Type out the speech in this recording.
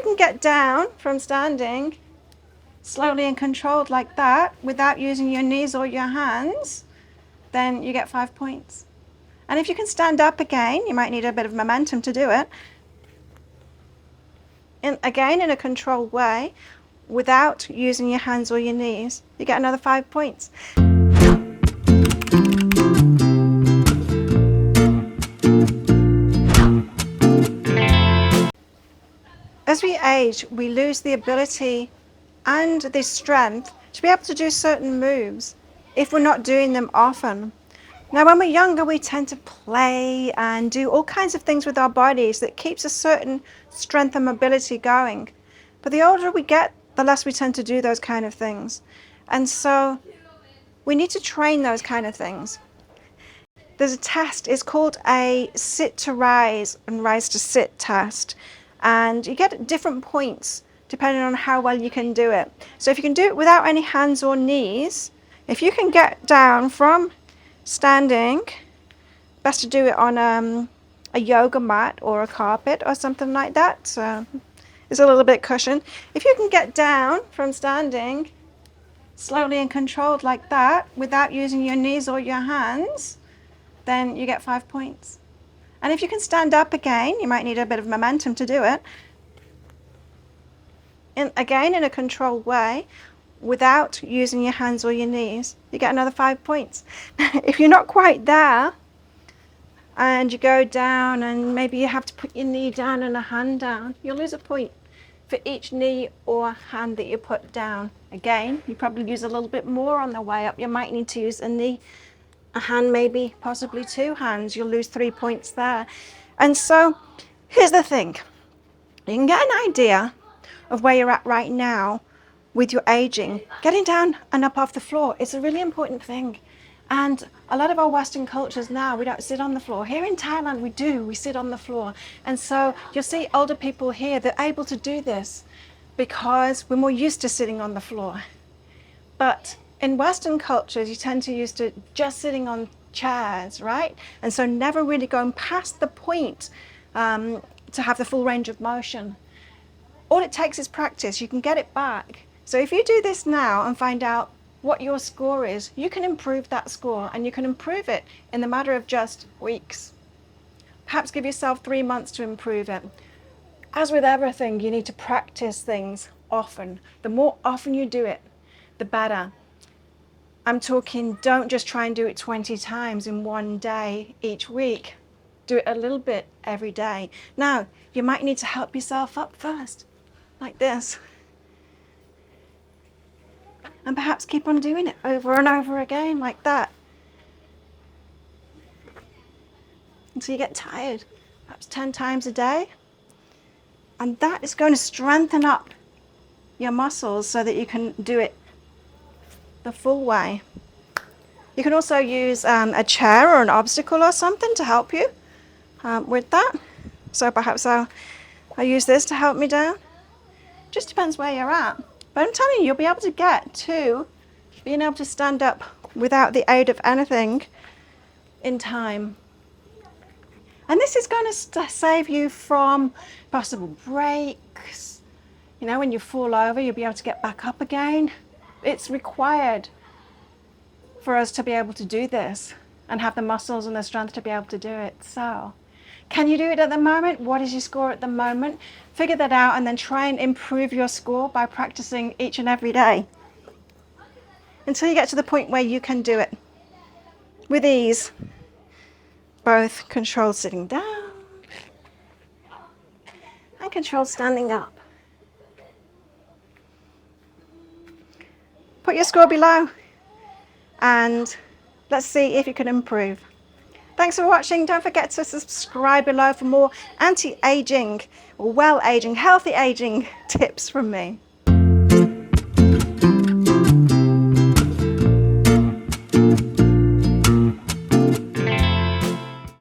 can get down from standing slowly and controlled like that without using your knees or your hands, then you get 5 points. And if you can stand up again, you might need a bit of momentum to do it. Again, in a controlled way, without using your hands or your knees, you get another 5 points. As we age, we lose the ability and the strength to be able to do certain moves if we're not doing them often. Now, when we're younger, we tend to play and do all kinds of things with our bodies that keeps a certain strength and mobility going. But the older we get, the less we tend to do those kind of things. And so we need to train those kind of things. There's a test, it's called a sit to rise and rise to sit test. And you get different points depending on how well you can do it. So if you can do it without any hands or knees, if you can get down from standing, best to do it on a yoga mat or a carpet or something like that. So it's a little bit cushioned. If you can get down from standing slowly and controlled like that without using your knees or your hands, then you get 5 points. And if you can stand up again, you might need a bit of momentum to do it. Again, in a controlled way, without using your hands or your knees, you get another 5 points. If you're not quite there, and you go down and maybe you have to put your knee down and a hand down, you'll lose a point for each knee or hand that you put down. Again, you probably use a little bit more on the way up. You might need to use a knee, a hand, maybe possibly 2 hands. You'll lose 3 points there. And so here's the thing. You can get an idea of where you're at right now with your aging. Getting down and up off the floor is a really important thing. And a lot of our Western cultures now, we don't sit on the floor. Here in Thailand, we sit on the floor. And so you'll see older people here, they're able to do this because we're more used to sitting on the floor. But in Western cultures, you tend to used to just sitting on chairs, right? And so never really going past the point to have the full range of motion. All it takes is practice. You can get it back. So if you do this now and find out what your score is, you can improve that score, and you can improve it in the matter of just weeks. Perhaps give yourself 3 months to improve it. As with everything, you need to practice things often. The more often you do it, the better. I'm talking, don't just try and do it 20 times in one day each week. Do it a little bit every day. Now, you might need to help yourself up first, like this. And perhaps keep on doing it over and over again like that until you get tired, perhaps 10 times a day. And that is going to strengthen up your muscles so that you can do it the full way. You can also use a chair or an obstacle or something to help you with that. So perhaps I'll use this to help me down. Just depends where you're at. But I'm telling you, you'll be able to get to being able to stand up without the aid of anything in time. And this is going to save you from possible breaks. You know, when you fall over, you'll be able to get back up again. It's required for us to be able to do this and have the muscles and the strength to be able to do it. So, can you do it at the moment? What is your score at the moment? Figure that out and then try and improve your score by practicing each and every day until you get to the point where you can do it with ease. Both controlled sitting down and controlled standing up. Put your score below and let's see if you can improve. Thanks for watching. Don't forget to subscribe below for more anti-aging, or well-aging, healthy aging tips from me.